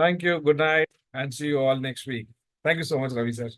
Thank you. Good night, and see you all next week. Thank you so much, Ravi sir.